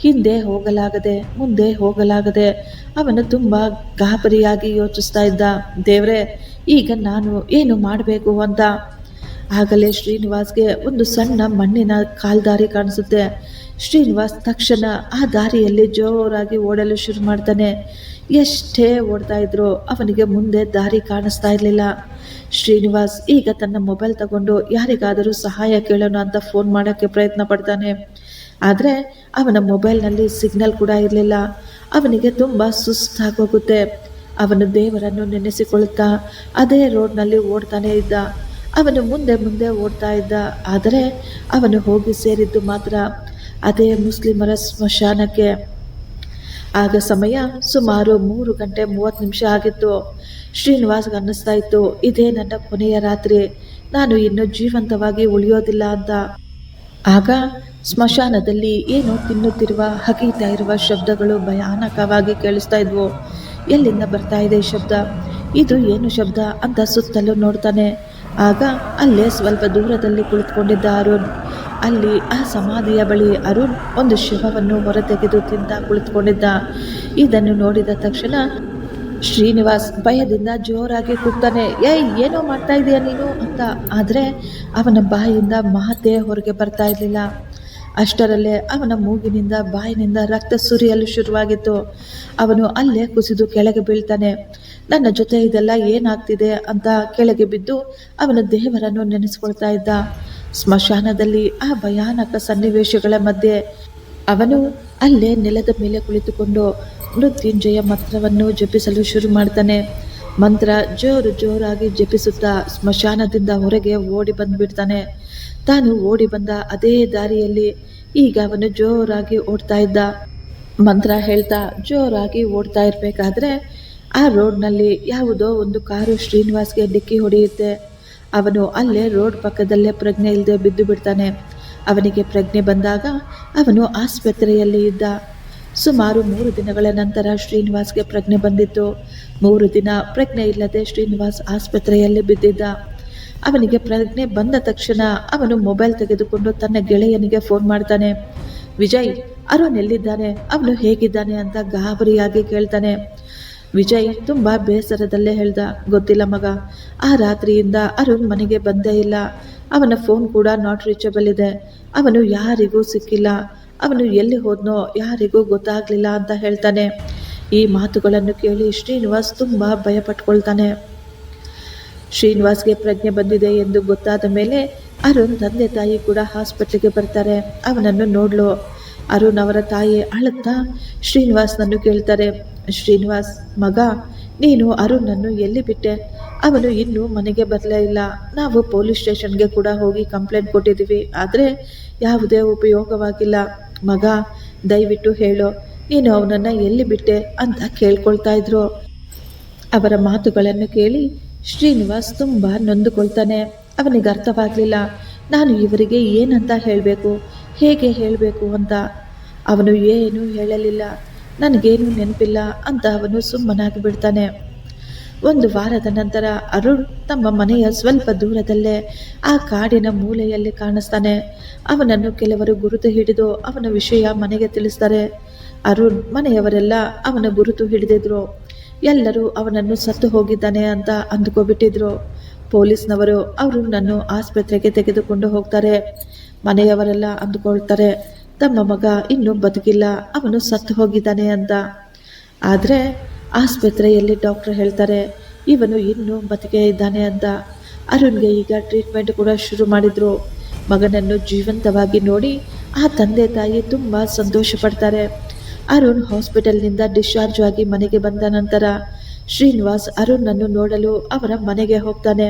ಹಿಂದೆ ಹೋಗಲಾಗದೆ ಮುಂದೆ ಹೋಗಲಾಗದೆ ಅವನು ತುಂಬ ಗಾಬರಿಯಾಗಿ ಯೋಚಿಸ್ತಾ ಇದ್ದ. ದೇವ್ರೆ, ಈಗ ನಾನು ಏನು ಮಾಡಬೇಕು ಅಂತ. ಆಗಲೇ ಶ್ರೀನಿವಾಸ್ಗೆ ಒಂದು ಸಣ್ಣ ಮಣ್ಣಿನ ಕಾಲ್ದಾರಿ ಕಾಣಿಸುತ್ತೆ. ಶ್ರೀನಿವಾಸ್ ತಕ್ಷಣ ಆ ದಾರಿಯಲ್ಲಿ ಜೋರಾಗಿ ಓಡಲು ಶುರು ಮಾಡ್ತಾನೆ. ಎಷ್ಟೇ ಓಡ್ತಾ ಇದ್ರು ಅವನಿಗೆ ಮುಂದೆ ದಾರಿ ಕಾಣಿಸ್ತಾ ಇರಲಿಲ್ಲ. ಶ್ರೀನಿವಾಸ್ ಈಗ ತನ್ನ ಮೊಬೈಲ್ ತಗೊಂಡು ಯಾರಿಗಾದರೂ ಸಹಾಯ ಕೇಳೋಣ ಅಂತ ಫೋನ್ ಮಾಡೋಕ್ಕೆ ಪ್ರಯತ್ನ ಪಡ್ತಾನೆ. ಆದರೆ ಅವನ ಮೊಬೈಲ್ನಲ್ಲಿ ಸಿಗ್ನಲ್ ಕೂಡ ಇರಲಿಲ್ಲ. ಅವನಿಗೆ ತುಂಬ ಸುಸ್ತಾಗೋಗುತ್ತೆ. ಅವನು ದೇವರನ್ನು ನೆನೆಸಿಕೊಳ್ಳುತ್ತಾ ಅದೇ ರೋಡ್ನಲ್ಲಿ ಓಡ್ತಾನೆ ಇದ್ದ. ಅವನು ಮುಂದೆ ಓಡ್ತಾ ಇದ್ದ. ಆದರೆ ಅವನು ಹೋಗಿ ಸೇರಿದ್ದು ಮಾತ್ರ ಅದೇ ಮುಸ್ಲಿಮರ ಸ್ಮಶಾನಕ್ಕೆ. ಆಗ ಸಮಯ ಸುಮಾರು 3:30 ಆಗಿತ್ತು. ಶ್ರೀನಿವಾಸ್ಗೆ ಅನ್ನಿಸ್ತಾ ಇತ್ತು, ಇದೇ ನನ್ನ ಕೊನೆಯ ರಾತ್ರಿ, ನಾನು ಇನ್ನೂ ಜೀವಂತವಾಗಿ ಉಳಿಯೋದಿಲ್ಲ ಅಂತ. ಆಗ ಸ್ಮಶಾನದಲ್ಲಿ ಏನೋ ತಿನ್ನುತ್ತಿರುವ ಹಗೀತಾ ಇರುವ ಶಬ್ದಗಳು ಭಯಾನಕವಾಗಿ ಕೇಳಿಸ್ತಾ ಇದ್ವು. ಎಲ್ಲಿಂದ ಬರ್ತಾ ಇದೆ ಶಬ್ದ, ಇದು ಏನು ಶಬ್ದ ಅಂತ ಸುತ್ತಲೂ ನೋಡ್ತಾನೆ. ಆಗ ಅಲ್ಲೇ ಸ್ವಲ್ಪ ದೂರದಲ್ಲಿ ಕುಳಿತುಕೊಂಡಿದ್ದ ಅರುಣ್. ಅಲ್ಲಿ ಆ ಸಮಾಧಿಯ ಬಳಿ ಅರುಣ್ ಒಂದು ಶವವನ್ನು ಹೊರತೆಗೆದು ತಿಂದ ಕುಳಿತುಕೊಂಡಿದ್ದ. ಇದನ್ನು ನೋಡಿದ ತಕ್ಷಣ ಶ್ರೀನಿವಾಸ್ ಭಯದಿಂದ ಜೋರಾಗಿ ಕೂಗ್ತಾನೆ, ಏಯ್, ಏನೋ ಮಾಡ್ತಾ ಇದೀಯ ನೀನು ಅಂತ. ಆದರೆ ಅವನ ಬಾಯಿಯಿಂದ ಮಾತೇ ಹೊರಗೆ ಬರ್ತಾ ಇರಲಿಲ್ಲ. ಅಷ್ಟರಲ್ಲೇ ಅವನ ಮೂಗಿನಿಂದ ಬಾಯಿನಿಂದ ರಕ್ತ ಸುರಿಯಲು ಶುರುವಾಗಿತ್ತು. ಅವನು ಅಲ್ಲೇ ಕುಸಿದು ಕೆಳಗೆ ಬೀಳ್ತಾನೆ. ನನ್ನ ಜೊತೆ ಇದೆಲ್ಲ ಏನಾಗ್ತಿದೆ ಅಂತ ಕೆಳಗೆ ಬಿದ್ದು ಅವನು ದೇವರನ್ನು ನೆನೆಸ್ಕೊಳ್ತಾ ಇದ್ದ. ಸ್ಮಶಾನದಲ್ಲಿ ಆ ಭಯಾನಕ ಸನ್ನಿವೇಶಗಳ ಮಧ್ಯೆ ಅವನು ಅಲ್ಲೇ ನೆಲದ ಮೇಲೆ ಕುಳಿತುಕೊಂಡು ಮೃತ್ಯುಂಜಯ ಮಂತ್ರವನ್ನು ಜಪಿಸಲು ಶುರು ಮಾಡ್ತಾನೆ. ಮಂತ್ರ ಜೋರಾಗಿ ಜಪಿಸುತ್ತಾ ಸ್ಮಶಾನದಿಂದ ಹೊರಗೆ ಓಡಿ ಬಂದ್ಬಿಡ್ತಾನೆ. ತಾನು ಓಡಿ ಬಂದ ಅದೇ ದಾರಿಯಲ್ಲಿ ಈಗ ಅವನು ಜೋರಾಗಿ ಓಡ್ತಾ ಇದ್ದ. ಮಂತ್ರ ಹೇಳ್ತಾ ಜೋರಾಗಿ ಓಡ್ತಾ ಇರಬೇಕಾದ್ರೆ ಆ ರೋಡ್ನಲ್ಲಿ ಯಾವುದೋ ಒಂದು ಕಾರು ಶ್ರೀನಿವಾಸ್ಗೆ ಡಿಕ್ಕಿ ಹೊಡೆಯುತ್ತೆ. ಅವನು ಅಲ್ಲೇ ರೋಡ್ ಪಕ್ಕದಲ್ಲೇ ಪ್ರಜ್ಞೆ ಇಲ್ಲದೆ ಬಿದ್ದು ಬಿಡ್ತಾನೆ. ಅವನಿಗೆ ಪ್ರಜ್ಞೆ ಬಂದಾಗ ಅವನು ಆಸ್ಪತ್ರೆಯಲ್ಲಿ ಇದ್ದ. ಸುಮಾರು 3 ದಿನಗಳ ನಂತರ ಶ್ರೀನಿವಾಸ್ಗೆ ಪ್ರಜ್ಞೆ ಬಂದಿತ್ತು. 3 ದಿನ ಪ್ರಜ್ಞೆ ಇಲ್ಲದೆ ಶ್ರೀನಿವಾಸ್ ಆಸ್ಪತ್ರೆಯಲ್ಲಿ ಬಿದ್ದಿದ್ದ. ಅವನಿಗೆ ಪ್ರಜ್ಞೆ ಬಂದ ತಕ್ಷಣ ಅವನು ಮೊಬೈಲ್ ತೆಗೆದುಕೊಂಡು ತನ್ನ ಗೆಳೆಯನಿಗೆ ಫೋನ್ ಮಾಡ್ತಾನೆ. ವಿಜಯ್, ಅರುಣ್ ಎಲ್ಲಿದ್ದಾನೆ, ಅವನು ಹೇಗಿದ್ದಾನೆ ಅಂತ ಗಾಬರಿಯಾಗಿ ಕೇಳ್ತಾನೆ. ವಿಜಯ್ ತುಂಬ ಬೇಸರದಲ್ಲೇ ಹೇಳ್ದ, ಗೊತ್ತಿಲ್ಲ ಮಗ, ಆ ರಾತ್ರಿಯಿಂದ ಅರುಣ್ ಮನೆಗೆ ಬಂದೇ ಇಲ್ಲ. ಅವನ ಫೋನ್ ಕೂಡ ನಾಟ್ ರೀಚಬಲ್ ಇದೆ. ಅವನು ಯಾರಿಗೂ ಸಿಕ್ಕಿಲ್ಲ. ಅವನು ಎಲ್ಲಿ ಹೋದ್ನೋ ಯಾರಿಗೂ ಗೊತ್ತಾಗಲಿಲ್ಲ ಅಂತ ಹೇಳ್ತಾನೆ. ಈ ಮಾತುಗಳನ್ನು ಕೇಳಿ ಶ್ರೀನಿವಾಸ್ ತುಂಬ ಭಯಪಟ್ಕೊಳ್ತಾನೆ. ಶ್ರೀನಿವಾಸ್ಗೆ ಪ್ರಜ್ಞೆ ಬಂದಿದೆ ಎಂದು ಗೊತ್ತಾದ ಮೇಲೆ ಅರುಣ್ ತಂದೆ ತಾಯಿ ಕೂಡ ಹಾಸ್ಪಿಟ್ಲಿಗೆ ಬರ್ತಾರೆ ಅವನನ್ನು ನೋಡ್ಲು. ಅರುಣ್ ಅವರ ತಾಯಿ ಅಳುತ್ತಾ ಶ್ರೀನಿವಾಸ್ನನ್ನು ಕೇಳ್ತಾರೆ, ಶ್ರೀನಿವಾಸ್ ಮಗ, ನೀನು ಅರುಣನ್ನು ಎಲ್ಲಿ ಬಿಟ್ಟೆ? ಅವನು ಇನ್ನೂ ಮನೆಗೆ ಬರಲೇ ಇಲ್ಲ. ನಾವು ಪೊಲೀಸ್ ಸ್ಟೇಷನ್ಗೆ ಕೂಡ ಹೋಗಿ ಕಂಪ್ಲೇಂಟ್ ಕೊಟ್ಟಿದ್ದೀವಿ, ಆದರೆ ಯಾವುದೇ ಉಪಯೋಗವಾಗಿಲ್ಲ. ಮಗ, ದಯವಿಟ್ಟು ಹೇಳು, ನೀನು ಅವನನ್ನು ಎಲ್ಲಿ ಬಿಟ್ಟೆ ಅಂತ ಕೇಳ್ಕೊಳ್ತಾ ಇದ್ರು. ಅವರ ಮಾತುಗಳನ್ನು ಕೇಳಿ ಶ್ರೀನಿವಾಸ್ ತುಂಬ ನೊಂದುಕೊಳ್ತಾನೆ. ಅವನಿಗೆ ಅರ್ಥವಾಗಲಿಲ್ಲ, ನಾನು ಇವರಿಗೆ ಏನಂತ ಹೇಳಬೇಕು, ಹೇಗೆ ಹೇಳಬೇಕು ಅಂತ. ಅವನು ಏನೂ ಹೇಳಲಿಲ್ಲ. ನನಗೇನು ನೆನಪಿಲ್ಲ ಅಂತ ಅವನು ಸುಮ್ಮನಾಗಿ ಬಿಡ್ತಾನೆ. 1 ವಾರದ ನಂತರ ಅರುಣ್ ತಮ್ಮ ಮನೆಯ ಸ್ವಲ್ಪ ದೂರದಲ್ಲೇ ಆ ಕಾಡಿನ ಮೂಲೆಯಲ್ಲಿ ಕಾಣಿಸ್ತಾನೆ. ಅವನನ್ನು ಕೆಲವರು ಗುರುತು ಹಿಡಿದು ಅವನ ವಿಷಯ ಮನೆಗೆ ತಿಳಿಸ್ತಾರೆ. ಅರುಣ್ ಮನೆಯವರೆಲ್ಲ ಅವನ ಗುರುತು ಹಿಡಿದಿದ್ರು. ಎಲ್ಲರೂ ಅವನನ್ನು ಸತ್ತು ಹೋಗಿದ್ದಾನೆ ಅಂತ ಅಂದ್ಕೋಬಿಟ್ಟಿದ್ರು. ಪೊಲೀಸ್ನವರು ಅರುಣನ್ನು ಆಸ್ಪತ್ರೆಗೆ ತೆಗೆದುಕೊಂಡು ಹೋಗ್ತಾರೆ. ಮನೆಯವರೆಲ್ಲ ಅಂದುಕೊಳ್ತಾರೆ ತಮ್ಮ ಮಗ ಇನ್ನೂ ಬದುಕಿಲ್ಲ, ಅವನು ಸತ್ತು ಹೋಗಿದ್ದಾನೆ ಅಂತ. ಆದರೆ ಆಸ್ಪತ್ರೆಯಲ್ಲಿ ಡಾಕ್ಟರ್ ಹೇಳ್ತಾರೆ ಇವನು ಇನ್ನೂ ಬದುಕೇ ಇದ್ದಾನೆ ಅಂತ. ಅರುಣ್ಗೆ ಈಗ ಟ್ರೀಟ್ಮೆಂಟ್ ಕೂಡ ಶುರು ಮಾಡಿದ್ರು. ಮಗನನ್ನು ಜೀವಂತವಾಗಿ ನೋಡಿ ಆ ತಂದೆ ತಾಯಿ ತುಂಬ ಸಂತೋಷ ಪಡ್ತಾರೆ. ಅರುಣ್ ಹಾಸ್ಪಿಟಲ್ನಿಂದ ಡಿಸ್ಚಾರ್ಜ್ ಆಗಿ ಮನೆಗೆ ಬಂದ ನಂತರ ಶ್ರೀನಿವಾಸ್ ಅರುಣ್ಣನ್ನು ನೋಡಲು ಅವರ ಮನೆಗೆ ಹೋಗ್ತಾನೆ.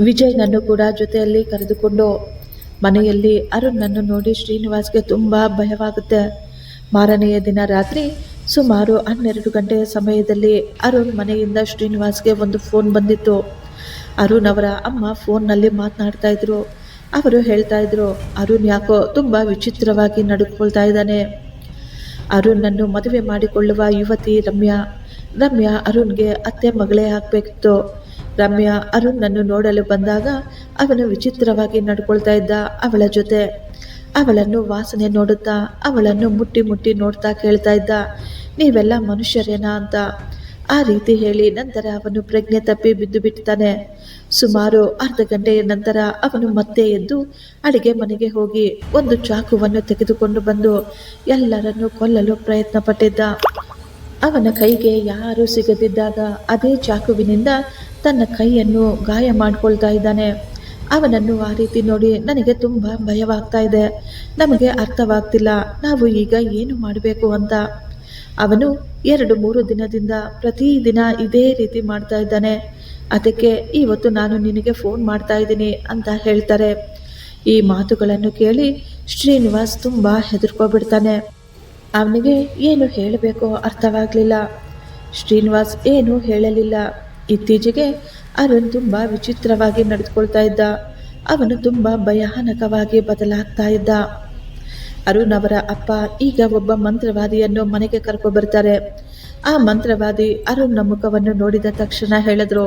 ವಿಜಯ್ನನ್ನು ಕೂಡ ಜೊತೆಯಲ್ಲಿ ಕರೆದುಕೊಂಡು ಮನೆಯಲ್ಲಿ ಅರುಣ್ಣನ್ನು ನೋಡಿ ಶ್ರೀನಿವಾಸ್ಗೆ ತುಂಬ ಭಯವಾಗುತ್ತೆ. ಮಾರನೆಯ ದಿನ ರಾತ್ರಿ ಸುಮಾರು 12 ಗಂಟೆಯ ಸಮಯದಲ್ಲಿ ಅರುಣ್ ಮನೆಯಿಂದ ಶ್ರೀನಿವಾಸ್ಗೆ ಒಂದು ಫೋನ್ ಬಂದಿತ್ತು. ಅರುಣ್ ಅವರ ಅಮ್ಮ ಫೋನ್ನಲ್ಲಿ ಮಾತನಾಡ್ತಾ ಇದ್ರು. ಅವರು ಹೇಳ್ತಾ ಇದ್ರು ಅರುಣ್ ಯಾಕೋ ತುಂಬ ವಿಚಿತ್ರವಾಗಿ ನಡ್ಕೊಳ್ತಾ ಇದ್ದಾನೆ. ಅರುಣ್ಣನ್ನು ಮದುವೆ ಮಾಡಿಕೊಳ್ಳುವ ಯುವತಿ ರಮ್ಯಾ ಅರುಣ್ಗೆ ಅತ್ತೆ ಮಗಳೇ ಆಗಬೇಕಿತ್ತು. ರಮ್ಯಾ ಅರುಣ್ಣನ್ನು ನೋಡಲು ಬಂದಾಗ ಅವನು ವಿಚಿತ್ರವಾಗಿ ನಡ್ಕೊಳ್ತಾ ಇದ್ದ ಅವಳ ಜೊತೆ. ಅವಳನ್ನು ವಾಸನೆ ನೋಡುತ್ತಾ ಅವಳನ್ನು ಮುಟ್ಟಿ ಮುಟ್ಟಿ ನೋಡ್ತಾ ಕೇಳ್ತಾ ಇದ್ದ ನೀವೆಲ್ಲ ಮನುಷ್ಯರೇನಾ ಅಂತ. ಆ ರೀತಿ ಹೇಳಿ ನಂತರ ಅವನು ಪ್ರಜ್ಞೆ ತಪ್ಪಿ ಬಿದ್ದು ಬಿಡ್ತಾನೆ. ಸುಮಾರು ಅರ್ಧ ಗಂಟೆಯ ನಂತರ ಅವನು ಮತ್ತೆ ಎದ್ದು ಅಡಿಗೆ ಮನೆಗೆ ಹೋಗಿ ಒಂದು ಚಾಕುವನ್ನು ತೆಗೆದುಕೊಂಡು ಬಂದು ಎಲ್ಲರನ್ನು ಕೊಲ್ಲಲು ಪ್ರಯತ್ನ ಪಟ್ಟಿದ್ದ. ಅವನ ಕೈಗೆ ಯಾರೂ ಸಿಗದಿದ್ದಾಗ ಅದೇ ಚಾಕುವಿನಿಂದ ತನ್ನ ಕೈಯನ್ನು ಗಾಯ ಮಾಡಿಕೊಳ್ತಾ ಇದ್ದಾನೆ. ಅವನನ್ನು ಆ ರೀತಿ ನೋಡಿ ನನಗೆ ತುಂಬ ಭಯವಾಗ್ತಾ ಇದೆ, ನಮಗೆ ಅರ್ಥವಾಗ್ತಿಲ್ಲ ನಾವು ಈಗ ಏನು ಮಾಡಬೇಕು ಅಂತ. ಅವನು 2-3 ದಿನದಿಂದ ಪ್ರತಿದಿನ ಇದೇ ರೀತಿ ಮಾಡ್ತಾ ಇದ್ದಾನೆ. ಅದಕ್ಕೆ ಇವತ್ತು ನಾನು ನಿನಗೆ ಫೋನ್ ಮಾಡ್ತಾ ಇದ್ದೀನಿ ಅಂತ ಹೇಳ್ತಾರೆ. ಈ ಮಾತುಗಳನ್ನು ಕೇಳಿ ಶ್ರೀನಿವಾಸ್ ತುಂಬ ಹೆದರ್ಕೊಬಿಡ್ತಾನೆ. ಅವನಿಗೆ ಏನು ಹೇಳಬೇಕೋ ಅರ್ಥವಾಗಲಿಲ್ಲ. ಶ್ರೀನಿವಾಸ್ ಏನೂ ಹೇಳಲಿಲ್ಲ. ಇತ್ತೀಚೆಗೆ ಅರುಣ್ ತುಂಬ ವಿಚಿತ್ರವಾಗಿ ನಡೆದುಕೊಳ್ತಾ ಇದ್ದ. ಅವನು ತುಂಬ ಭಯಾನಕವಾಗಿ ಬದಲಾಗ್ತಾ ಇದ್ದ. ಅರುಣ್ ಅವರ ಅಪ್ಪ ಈಗ ಒಬ್ಬ ಮಂತ್ರವಾದಿಯನ್ನು ಮನೆಗೆ ಕರ್ಕೊಬರ್ತಾರೆ. ಆ ಮಂತ್ರವಾದಿ ಅರುಣ್ನ ಮುಖವನ್ನು ನೋಡಿದ ತಕ್ಷಣ ಹೇಳಿದ್ರು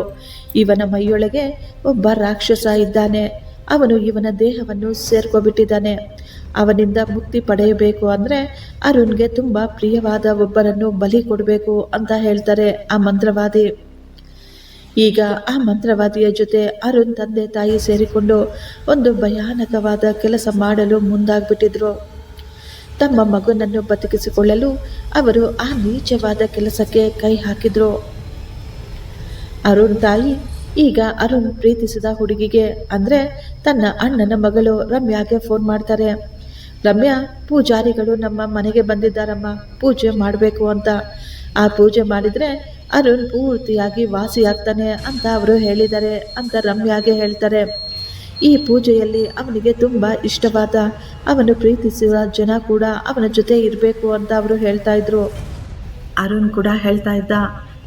ಇವನ ಮೈಯೊಳಗೆ ಒಬ್ಬ ರಾಕ್ಷಸ ಇದ್ದಾನೆ, ಅವನು ಇವನ ದೇಹವನ್ನು ಸೇರ್ಕೊಬಿಟ್ಟಿದ್ದಾನೆ. ಅವನಿಂದ ಮುಕ್ತಿ ಪಡೆಯಬೇಕು ಅಂದರೆ ಅರುಣ್ಗೆ ತುಂಬ ಪ್ರಿಯವಾದ ಒಬ್ಬರನ್ನು ಬಲಿ ಕೊಡಬೇಕು ಅಂತ ಹೇಳ್ತಾರೆ ಆ ಮಂತ್ರವಾದಿ. ಈಗ ಆ ಮಂತ್ರವಾದಿಯ ಜೊತೆ ಅರುಣ್ ತಂದೆ ತಾಯಿ ಸೇರಿಕೊಂಡು ಒಂದು ಭಯಾನಕವಾದ ಕೆಲಸ ಮಾಡಲು ಮುಂದಾಗ್ಬಿಟ್ಟಿದ್ರು. ತಮ್ಮ ಮಗನನ್ನು ಬದುಕಿಸಿಕೊಳ್ಳಲು ಅವರು ಆ ನೀಚವಾದ ಕೆಲಸಕ್ಕೆ ಕೈ ಹಾಕಿದ್ರು. ಅರುಣ್ ತಾಯಿ ಈಗ ಅರುಣ್ ಪ್ರೀತಿಸಿದ ಹುಡುಗಿಗೆ ಅಂದರೆ ತನ್ನ ಅಣ್ಣನ ಮಗಳು ರಮ್ಯಾಗೆ ಫೋನ್ ಮಾಡ್ತಾರೆ. ರಮ್ಯಾ, ಪೂಜಾರಿಗಳು ನಮ್ಮ ಮನೆಗೆ ಬಂದಿದ್ದಾರಮ್ಮ, ಪೂಜೆ ಮಾಡಬೇಕು ಅಂತ. ಆ ಪೂಜೆ ಮಾಡಿದರೆ ಅರುಣ್ ಪೂರ್ತಿಯಾಗಿ ವಾಸಿಯಾಗ್ತಾನೆ ಅಂತ ಅವರು ಹೇಳಿದ್ದಾರೆ ಅಂತ ರಮ್ಯಾಗೆ ಹೇಳ್ತಾರೆ. ಈ ಪೂಜೆಯಲ್ಲಿ ಅವನಿಗೆ ತುಂಬ ಇಷ್ಟವಾದ ಅವನು ಪ್ರೀತಿಸುವ ಜನ ಕೂಡ ಅವನ ಜೊತೆ ಇರಬೇಕು ಅಂತ ಅವರು ಹೇಳ್ತಾ ಇದ್ರು. ಅರುಣ್ ಕೂಡ ಹೇಳ್ತಾ ಇದ್ದ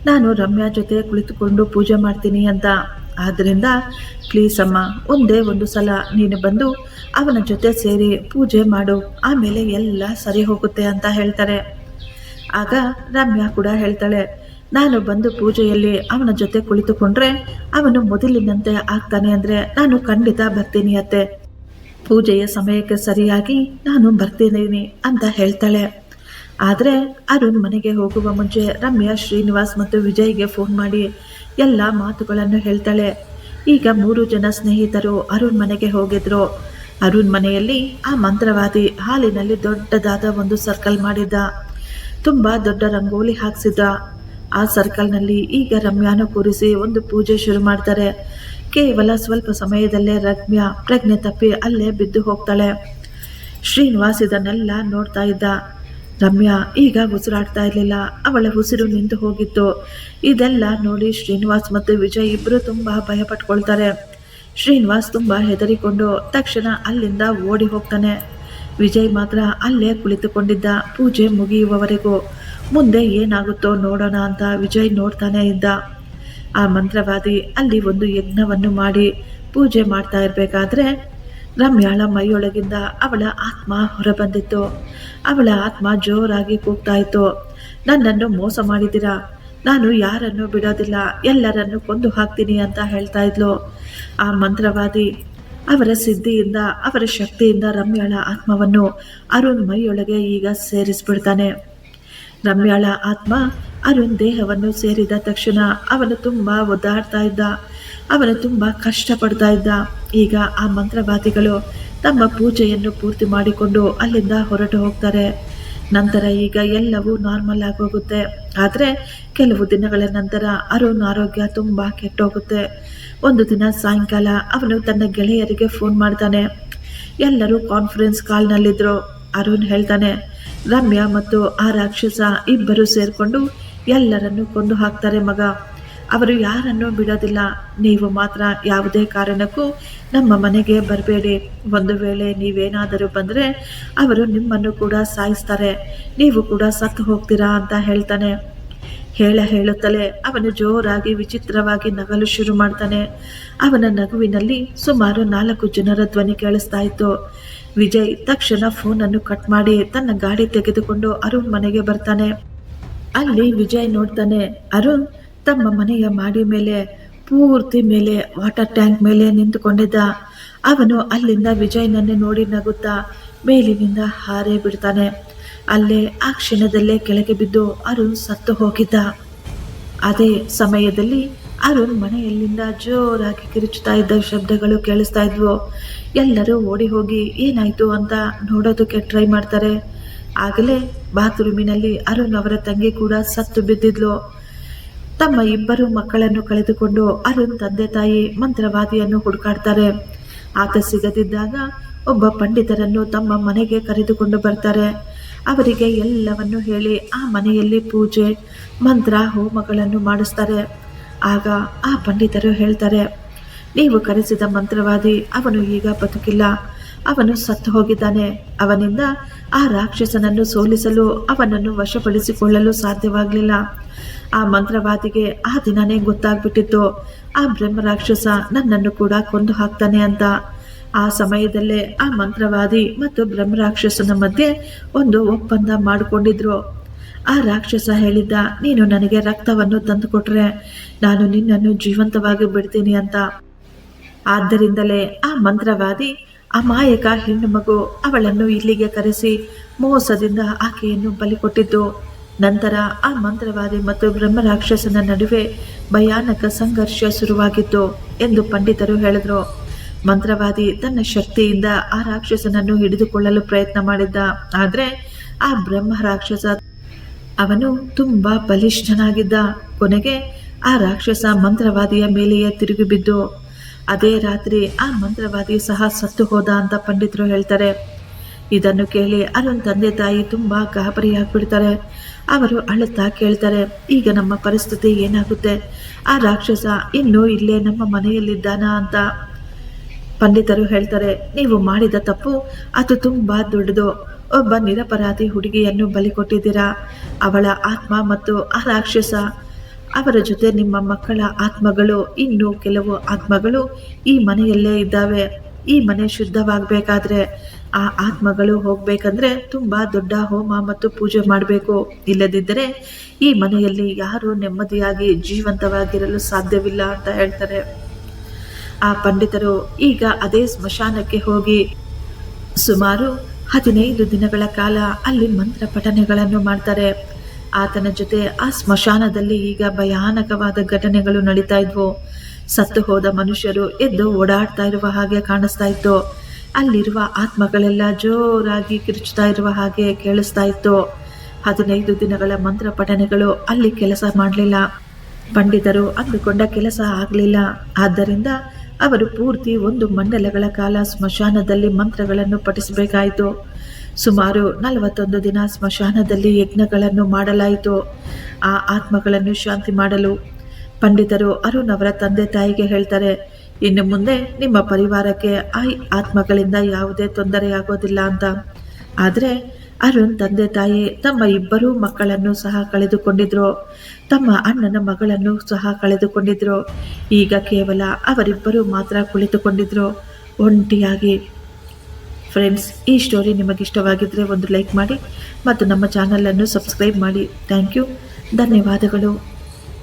ನಾನು ರಮ್ಯಾ ಜೊತೆ ಕುಳಿತುಕೊಂಡು ಪೂಜೆ ಮಾಡ್ತೀನಿ ಅಂತ. ಆದ್ದರಿಂದ ಪ್ಲೀಸ್ ಅಮ್ಮ, ಒಂದೇ ಒಂದು ಸಲ ನೀನು ಬಂದು ಅವನ ಜೊತೆ ಸೇರಿ ಪೂಜೆ ಮಾಡು, ಆಮೇಲೆ ಎಲ್ಲ ಸರಿ ಹೋಗುತ್ತೆ ಅಂತ ಹೇಳ್ತಾರೆ. ಆಗ ರಮ್ಯಾ ಕೂಡ ಹೇಳ್ತಾಳೆ ನಾನು ಬಂದು ಪೂಜೆಯಲ್ಲಿ ಅವನ ಜೊತೆ ಕುಳಿತುಕೊಂಡ್ರೆ ಅವನು ಮೊದಲಿನಂತೆ ಆಗ್ತಾನೆ ಅಂದರೆ ನಾನು ಖಂಡಿತ ಬರ್ತೀನಿ ಅತ್ತೆ, ಪೂಜೆಯ ಸಮಯಕ್ಕೆ ಸರಿಯಾಗಿ ನಾನು ಬರ್ತೀನಿ ಅಂತ ಹೇಳ್ತಾಳೆ. ಆದರೆ ಅರುಣ್ ಮನೆಗೆ ಹೋಗುವ ಮುಂಚೆ ರಮ್ಯಾ ಶ್ರೀನಿವಾಸ್ ಮತ್ತು ವಿಜಯ್ಗೆ ಫೋನ್ ಮಾಡಿ ಎಲ್ಲ ಮಾತುಗಳನ್ನು ಹೇಳ್ತಾಳೆ. ಈಗ 3 ಜನ ಸ್ನೇಹಿತರು ಅರುಣ್ ಮನೆಗೆ ಹೋಗಿದ್ರು. ಅರುಣ್ ಮನೆಯಲ್ಲಿ ಆ ಮಂತ್ರವಾದಿ ಹಾಲಿನಲ್ಲಿ ದೊಡ್ಡದಾದ ಒಂದು ಸರ್ಕಲ್ ಮಾಡಿದ್ದ. ತುಂಬ ದೊಡ್ಡ ರಂಗೋಲಿ ಹಾಕ್ಸಿದ್ದ. ಆ ಸರ್ಕಲ್ನಲ್ಲಿ ಈಗ ರಮ್ಯಾನು ಕೂರಿಸಿ ಒಂದು ಪೂಜೆ ಶುರು ಮಾಡ್ತಾರೆ. ಕೇವಲ ಸ್ವಲ್ಪ ಸಮಯದಲ್ಲೇ ರಮ್ಯಾ ಪ್ರಜ್ಞೆ ತಪ್ಪಿ ಅಲ್ಲೇ ಬಿದ್ದು ಹೋಗ್ತಾಳೆ. ಶ್ರೀನಿವಾಸ್ ಇದನ್ನೆಲ್ಲ ನೋಡ್ತಾ ಇದ್ದ. ರಮ್ಯಾ ಈಗ ಉಸಿರಾಡ್ತಾ ಇರಲಿಲ್ಲ, ಅವಳ ಉಸಿರು ನಿಂತು ಹೋಗಿತ್ತು. ಇದೆಲ್ಲ ನೋಡಿ ಶ್ರೀನಿವಾಸ್ ಮತ್ತು ವಿಜಯ್ ಇಬ್ಬರು ತುಂಬ ಭಯ ಪಟ್ಕೊಳ್ತಾರೆ. ಶ್ರೀನಿವಾಸ್ ತುಂಬ ಹೆದರಿಕೊಂಡು ತಕ್ಷಣ ಅಲ್ಲಿಂದ ಓಡಿ ಹೋಗ್ತಾನೆ. ವಿಜಯ್ ಮಾತ್ರ ಅಲ್ಲೇ ಕುಳಿತುಕೊಂಡಿದ್ದ ಪೂಜೆ ಮುಗಿಯುವವರೆಗೂ. ಮುಂದೆ ಏನಾಗುತ್ತೋ ನೋಡೋಣ ಅಂತ ವಿಜಯ್ ನೋಡ್ತಾನೆ ಇದ್ದ. ಆ ಮಂತ್ರವಾದಿ ಅಲ್ಲಿ ಒಂದು ಯಜ್ಞವನ್ನು ಮಾಡಿ ಪೂಜೆ ಮಾಡ್ತಾ ಇರಬೇಕಾದ್ರೆ ರಮ್ಯಾಳ ಮೈಯೊಳಗಿಂದ ಅವಳ ಆತ್ಮ ಹೊರಬಂದಿತ್ತು. ಅವಳ ಆತ್ಮ ಜೋರಾಗಿ ಕೂಗ್ತಾ ಇತ್ತು, ನನ್ನನ್ನು ಮೋಸ ಮಾಡಿದ್ದೀರಾ, ನಾನು ಯಾರನ್ನು ಬಿಡೋದಿಲ್ಲ, ಎಲ್ಲರನ್ನು ಕೊಂದು ಹಾಕ್ತೀನಿ ಅಂತ ಹೇಳ್ತಾ ಇದ್ಲು. ಆ ಮಂತ್ರವಾದಿ ಅವರ ಸಿದ್ಧಿಯಿಂದ, ಅವರ ಶಕ್ತಿಯಿಂದ ರಮ್ಯಾಳ ಆತ್ಮವನ್ನು ಅರುಣ್ ಮೈಯೊಳಗೆ ಈಗ ಸೇರಿಸ್ಬಿಡ್ತಾನೆ. ರಮ್ಯಾಳ ಆತ್ಮ ಅರುಣ್ ದೇಹವನ್ನು ಸೇರಿದ ತಕ್ಷಣ ಅವನು ತುಂಬ ಒದ್ದಾಡ್ತಾ ಇದ್ದ, ಅವನು ತುಂಬ ಕಷ್ಟಪಡ್ತಾ ಇದ್ದ. ಈಗ ಆ ಮಂತ್ರವಾದಿಗಳು ತಮ್ಮ ಪೂಜೆಯನ್ನು ಪೂರ್ತಿ ಮಾಡಿಕೊಂಡು ಅಲ್ಲಿಂದ ಹೊರಟು ಹೋಗ್ತಾರೆ. ನಂತರ ಈಗ ಎಲ್ಲವೂ ನಾರ್ಮಲ್ ಆಗೋಗುತ್ತೆ. ಆದರೆ ಕೆಲವು ದಿನಗಳ ನಂತರ ಅರುಣ್ ಆರೋಗ್ಯ ತುಂಬ ಕೆಟ್ಟೋಗುತ್ತೆ. ಒಂದು ದಿನ ಸಾಯಂಕಾಲ ಅವನು ತನ್ನ ಗೆಳೆಯರಿಗೆ ಫೋನ್ ಮಾಡ್ತಾನೆ. ಎಲ್ಲರೂ ಕಾನ್ಫರೆನ್ಸ್ ಕಾಲ್ನಲ್ಲಿದ್ದರು. ಅರುಣ್ ಹೇಳ್ತಾನೆ, ರಮ್ಯಾ ಮತ್ತು ಆ ರಾಕ್ಷಸ ಇಬ್ಬರು ಸೇರಿಕೊಂಡು ಎಲ್ಲರನ್ನೂ ಕೊಂದು ಹಾಕ್ತಾರೆ ಮಗ. ಅವರು ಯಾರನ್ನೂ ಬಿಡೋದಿಲ್ಲ. ನೀವು ಮಾತ್ರ ಯಾವುದೇ ಕಾರಣಕ್ಕೂ ನಮ್ಮ ಮನೆಗೆ ಬರಬೇಡಿ. ಒಂದು ವೇಳೆ ನೀವೇನಾದರೂ ಬಂದರೆ ಅವರು ನಿಮ್ಮನ್ನು ಕೂಡ ಸಾಯಿಸ್ತಾರೆ, ನೀವು ಕೂಡ ಸತ್ತು ಹೋಗ್ತೀರಾ ಅಂತ ಹೇಳ್ತಾನೆ. ಹೇಳುತ್ತಲೇ ಅವನು ಜೋರಾಗಿ ವಿಚಿತ್ರವಾಗಿ ನಗಲು ಶುರು ಮಾಡ್ತಾನೆ. ಅವನ ನಗುವಿನಲ್ಲಿ ಸುಮಾರು 4 ಜನರ ಧ್ವನಿ ಕೇಳಿಸ್ತಾ ಇತ್ತು. ವಿಜಯ್ ತಕ್ಷಣ ಫೋನನ್ನು ಕಟ್ ಮಾಡಿ ತನ್ನ ಗಾಡಿ ತೆಗೆದುಕೊಂಡು ಅರುಣ್ ಮನೆಗೆ ಬರ್ತಾನೆ. ಅಲ್ಲಿ ವಿಜಯ್ ನೋಡ್ತಾನೆ, ಅರುಣ್ ತಮ್ಮ ಮನೆಯ ಮಾಡಿ ಮೇಲೆ ಪೂರ್ತಿ ಮೇಲೆ ವಾಟರ್ ಟ್ಯಾಂಕ್ ಮೇಲೆ ನಿಂತುಕೊಂಡಿದ್ದ. ಅವನು ಅಲ್ಲಿಂದ ವಿಜಯ್ನನ್ನೇ ನೋಡಿ ನಗುತ್ತಾ ಮೇಲಿನಿಂದ ಹಾರೇ ಬಿಡ್ತಾನೆ. ಅಲ್ಲೇ ಆ ಕ್ಷಣದಲ್ಲೇ ಕೆಳಗೆ ಬಿದ್ದು ಅರುಣ್ ಸತ್ತು ಹೋಗಿದ್ದ. ಅದೇ ಸಮಯದಲ್ಲಿ ಅರುಣ್ ಮನೆಯಲ್ಲಿಂದ ಜೋರಾಗಿ ಕಿರುಚುತ್ತಾ ಇದ್ದ ಶಬ್ದಗಳು ಕೇಳಿಸ್ತಾ ಇದ್ವು. ಎಲ್ಲರೂ ಓಡಿ ಹೋಗಿ ಏನಾಯ್ತು ಅಂತ ನೋಡೋದಕ್ಕೆ ಟ್ರೈ ಮಾಡ್ತಾರೆ. ಆಗಲೇ ಬಾತ್ರೂಮಿನಲ್ಲಿ ಅರುಣ್ ಅವರ ತಂಗಿ ಕೂಡ ಸತ್ತು ಬಿದ್ದಿದ್ಲು. ತಮ್ಮ 2 ಮಕ್ಕಳನ್ನು ಕಳೆದುಕೊಂಡು ಅರುಣ್ ತಂದೆ ತಾಯಿ ಮಂತ್ರವಾದಿಯನ್ನು ಹುಡುಕಾಡ್ತಾರೆ. ಆತ ಸಿಗದಿದ್ದಾಗ ಒಬ್ಬ ಪಂಡಿತರನ್ನು ತಮ್ಮ ಮನೆಗೆ ಕರೆದುಕೊಂಡು ಬರ್ತಾರೆ. ಅವರಿಗೆ ಎಲ್ಲವನ್ನು ಹೇಳಿ ಆ ಮನೆಯಲ್ಲಿ ಪೂಜೆ ಮಂತ್ರ ಹೋಮಗಳನ್ನು ಮಾಡಿಸ್ತಾರೆ. ಆಗ ಆ ಪಂಡಿತರು ಹೇಳ್ತಾರೆ, ನೀವು ಕರೆಸಿದ ಮಂತ್ರವಾದಿ ಅವನು ಈಗ ಬದುಕಿಲ್ಲ, ಅವನು ಸತ್ತು ಹೋಗಿದ್ದಾನೆ. ಅವನಿಂದ ಆ ರಾಕ್ಷಸನನ್ನು ಸೋಲಿಸಲು, ಅವನನ್ನು ವಶಪಡಿಸಿಕೊಳ್ಳಲು ಸಾಧ್ಯವಾಗಲಿಲ್ಲ. ಆ ಮಂತ್ರವಾದಿಗೆ ಆ ದಿನನೇ ಗೊತ್ತಾಗ್ಬಿಟ್ಟಿತ್ತು, ಆ ಬ್ರಹ್ಮ ರಾಕ್ಷಸ ನನ್ನನ್ನು ಕೂಡ ಕೊಂದು ಹಾಕ್ತಾನೆ ಅಂತ. ಆ ಸಮಯದಲ್ಲೇ ಆ ಮಂತ್ರವಾದಿ ಮತ್ತು ಬ್ರಹ್ಮ ರಾಕ್ಷಸನ ಮಧ್ಯೆ ಒಂದು ಒಪ್ಪಂದ ಮಾಡಿಕೊಂಡಿದ್ರು. ಆ ರಾಕ್ಷಸ ಹೇಳಿದ್ದ, ನೀನು ನನಗೆ ರಕ್ತವನ್ನು ತಂದುಕೊಟ್ರೆ ನಾನು ನಿನ್ನನ್ನು ಜೀವಂತವಾಗಿ ಬಿಡ್ತೀನಿ ಅಂತ. ಆದ್ದರಿಂದಲೇ ಆ ಮಂತ್ರವಾದಿ ಅಮಾಯಕ ಹೆಣ್ಣು ಮಗು ಅವಳನ್ನು ಇಲ್ಲಿಗೆ ಕರೆಸಿ ಮೋಸದಿಂದ ಆಕೆಯನ್ನು ಬಲಿ ಕೊಟ್ಟಿದ್ದು. ನಂತರ ಆ ಮಂತ್ರವಾದಿ ಮತ್ತು ಬ್ರಹ್ಮ ರಾಕ್ಷಸನ ನಡುವೆ ಭಯಾನಕ ಸಂಘರ್ಷ ಶುರುವಾಗಿತ್ತು ಎಂದು ಪಂಡಿತರು ಹೇಳಿದರು. ಮಂತ್ರವಾದಿ ತನ್ನ ಶಕ್ತಿಯಿಂದ ಆ ರಾಕ್ಷಸನನ್ನು ಹಿಡಿದುಕೊಳ್ಳಲು ಪ್ರಯತ್ನ ಮಾಡಿದ್ದ. ಆದರೆ ಆ ಬ್ರಹ್ಮ ರಾಕ್ಷಸ ಅವನು ತುಂಬಾ ಬಲಿಷ್ಠನಾಗಿದ್ದ. ಕೊನೆಗೆ ಆ ರಾಕ್ಷಸ ಮಂತ್ರವಾದಿಯ ಮೇಲೆಯೇ ತಿರುಗಿ ಬಿದ್ದು ಅದೇ ರಾತ್ರಿ ಆ ಮಂತ್ರವಾದಿ ಸಹ ಸತ್ತು ಹೋದ ಅಂತ ಪಂಡಿತರು ಹೇಳ್ತಾರೆ. ಇದನ್ನು ಕೇಳಿ ಅರುಣ್ ತಂದೆ ತಾಯಿ ತುಂಬಾ ಗಾಬರಿಯಾಗ್ಬಿಡ್ತಾರೆ. ಅವರು ಅಳುತ್ತಾ ಕೇಳ್ತಾರೆ, ಈಗ ನಮ್ಮ ಪರಿಸ್ಥಿತಿ ಏನಾಗುತ್ತೆ? ಆ ರಾಕ್ಷಸ ಇನ್ನೂ ಇಲ್ಲೇ ನಮ್ಮ ಮನೆಯಲ್ಲಿದ್ದಾನ ಅಂತ. ಪಂಡಿತರು ಹೇಳ್ತಾರೆ, ನೀವು ಮಾಡಿದ ತಪ್ಪು ಅದು ತುಂಬಾ ದೊಡ್ಡದು. ಒಬ್ಬ ನಿರಪರಾಧಿ ಹುಡುಗಿಯನ್ನು ಬಲಿ ಕೊಟ್ಟಿದ್ದೀರಾ. ಅವಳ ಆತ್ಮ ಮತ್ತು ಆ ರಾಕ್ಷಸ ಅವರ ಜೊತೆ ನಿಮ್ಮ ಮಕ್ಕಳ ಆತ್ಮಗಳು, ಇನ್ನೂ ಕೆಲವು ಆತ್ಮಗಳು ಈ ಮನೆಯಲ್ಲೇ ಇದ್ದಾವೆ. ಈ ಮನೆ ಶುದ್ಧವಾಗಬೇಕಾದ್ರೆ, ಆ ಆತ್ಮಗಳು ಹೋಗ್ಬೇಕಂದ್ರೆ ತುಂಬಾ ದೊಡ್ಡ ಹೋಮ ಮತ್ತು ಪೂಜೆ ಮಾಡಬೇಕು. ಇಲ್ಲದಿದ್ದರೆ ಈ ಮನೆಯಲ್ಲಿ ಯಾರು ನೆಮ್ಮದಿಯಾಗಿ ಜೀವಂತವಾಗಿರಲು ಸಾಧ್ಯವಿಲ್ಲ ಅಂತ ಹೇಳ್ತಾರೆ. ಆ ಪಂಡಿತರು ಈಗ ಅದೇ ಸ್ಮಶಾನಕ್ಕೆ ಹೋಗಿ ಸುಮಾರು 15 ದಿನಗಳ ಕಾಲ ಅಲ್ಲಿ ಮಂತ್ರ ಪಠನೆಗಳನ್ನು ಮಾಡ್ತಾರೆ. ಆತನ ಜೊತೆ ಆ ಸ್ಮಶಾನದಲ್ಲಿ ಈಗ ಭಯಾನಕವಾದ ಘಟನೆಗಳು ನಡೀತಾ ಇದ್ವು. ಸತ್ತು ಹೋದ ಮನುಷ್ಯರು ಎದ್ದು ಓಡಾಡ್ತಾ ಇರುವ ಹಾಗೆ ಕಾಣಿಸ್ತಾ ಇತ್ತು. ಅಲ್ಲಿರುವ ಆತ್ಮಗಳೆಲ್ಲ ಜೋರಾಗಿ ಕಿರುಚುತ್ತಾ ಇರುವ ಹಾಗೆ ಕೇಳಿಸ್ತಾ ಇತ್ತು. 15 ದಿನಗಳ ಮಂತ್ರ ಪಠನೆಗಳು ಅಲ್ಲಿ ಕೆಲಸ ಮಾಡಲಿಲ್ಲ. ಪಂಡಿತರು ಅಂದುಕೊಂಡ ಕೆಲಸ ಆಗಲಿಲ್ಲ. ಆದ್ದರಿಂದ ಅವರು ಪೂರ್ತಿ 1 ಮಂಡಲಗಳ ಕಾಲ ಸ್ಮಶಾನದಲ್ಲಿ ಮಂತ್ರಗಳನ್ನು ಪಠಿಸಬೇಕಾಯಿತು. ಸುಮಾರು 41 ದಿನ ಸ್ಮಶಾನದಲ್ಲಿ ಯಜ್ಞಗಳನ್ನು ಮಾಡಲಾಯಿತು. ಆ ಆತ್ಮಗಳನ್ನು ಶಾಂತಿ ಮಾಡಲು ಪಂಡಿತರು ಅರುಣ್ ಅವರ ತಂದೆ ತಾಯಿಗೆ ಹೇಳ್ತಾರೆ, ಇನ್ನು ಮುಂದೆ ನಿಮ್ಮ ಪರಿವಾರಕ್ಕೆ ಆ ಆತ್ಮಗಳಿಂದ ಯಾವುದೇ ತೊಂದರೆಯಾಗೋದಿಲ್ಲ ಅಂತ. ಆದರೆ ಅರುಣ್ ತಂದೆ ತಾಯಿ ತಮ್ಮ 2 ಮಕ್ಕಳನ್ನು ಸಹ ಕಳೆದುಕೊಂಡಿದ್ರು. ತಮ್ಮ ಅಣ್ಣನ ಮಗಳನ್ನು ಸಹ ಕಳೆದುಕೊಂಡಿದ್ರು. ಈಗ ಕೇವಲ ಅವರಿಬ್ಬರು ಮಾತ್ರ ಕುಳಿತುಕೊಂಡಿದ್ರು ಒಂಟಿಯಾಗಿ. ಫ್ರೆಂಡ್ಸ್, ಈ ಸ್ಟೋರಿ ನಿಮಗಿಷ್ಟವಾಗಿದ್ದರೆ ಒಂದು ಲೈಕ್ ಮಾಡಿ ಮತ್ತು ನಮ್ಮ ಚಾನಲನ್ನು ಸಬ್ಸ್ಕ್ರೈಬ್ ಮಾಡಿ. ಥ್ಯಾಂಕ್ ಯು, ಧನ್ಯವಾದಗಳು.